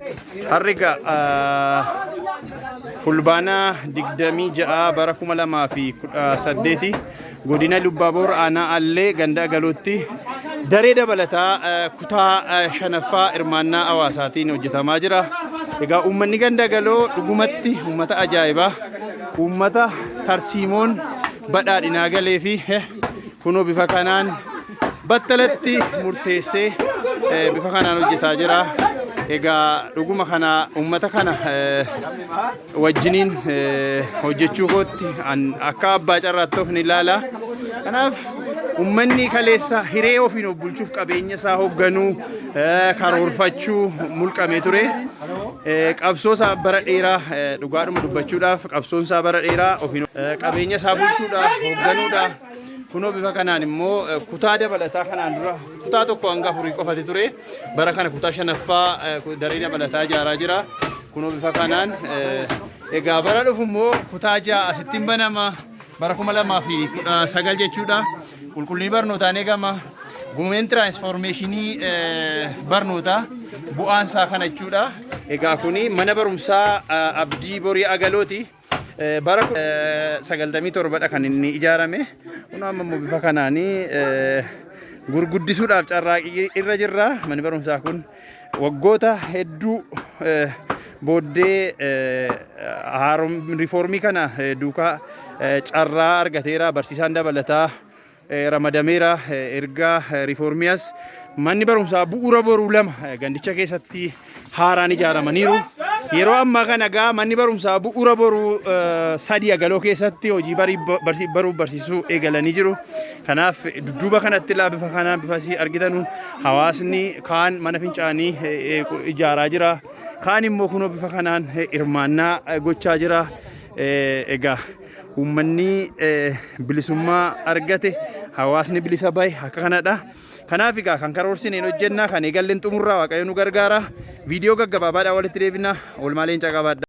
Harriga fulbaana digdamii ja'a bara 2008 godina Lubbaaboor aanaa Allee ganda Galootti daree dabalataa kutaa shanaffaa hirmaannaa hawaasaatiin hojjetamaa jira. Egaa uummanni ganda Galoo dhugumatti uummata ajaa'ibaa, uummata tarsiimoon badhaadhinaa galee fi kunoo bifa kanaan battalatti murteessee bifa kanaan hojjetaa jira. Egaa dhuguma kana uummata kana wajjiniin hojjechuu kootti akka abbaa carraatti of ni ilaala. Kanaaf uummanni kaleessa hiree ofiin of bulchuuf qabeenya isaa hoogganuu karoorfachuu mulqamee ture. Qabsoo isaa bara dheeraa dhugaadhuma dubbachuudhaaf qabsoon isaa bara dheeraa ofiin qabeenya isaa bulchuudhaaf hoogganuudhaaf kunoo bifa kanaan immoo kutaa dabalataa kanaan dura kutaa tokko hanga afurii qofati ture. Bara kana kutaa shanaffaa daree dabalataa ijaaraa jira. Kunoo bifa kanaan egaa bara dhufu immoo kutaa ja'a asittiin banama bara 2019 jechuudha. Qulqullinni barnootaan eegama. Gumeen tiraansfoormeeshinii barnootaa bu'aan isaa kana jechuudha. Egaa kuni mana barumsaa Abdii Borii Agalooti. Bara 97 kan inni ijaarame. Kun amma bifa kanaanii gurguddisuudhaaf carraaqii irra jirra. Manni barumsaa kun waggoota hedduu booddee riifoormii kana duukaa carraa argateera. Barsiisaan dabalataa ramadameera. Erga riifoormiyaas manni barumsaa bu'uura boruu lama gandicha keessatti haaraan ijaaramaniiru. Yeroo ammaa kana gaa manni barumsaa bu'uura boruu sadii Galoo keessatti hojii baruuf barsiisuu eegalanii jiru. Kanaaf dudduuba kanatti bifa kanaan bifa asii argitanu hawaasni kaan mana fincaanii ijaaraa jira. Kaan immoo kunoo bifa kanaan hirmaannaa gochaa jira. Egaa uummanni bilisummaa argate, hawaasni bilisa bahe akka kanadha. Kanaaf egaa kan karoorsineen hojjennaa kan eegalleen xumurraa Waaqayyo nu gargaara. Viidiyoo gaggabaabaadhaan walitti deebina. Oolmaa leencaa qabaadha.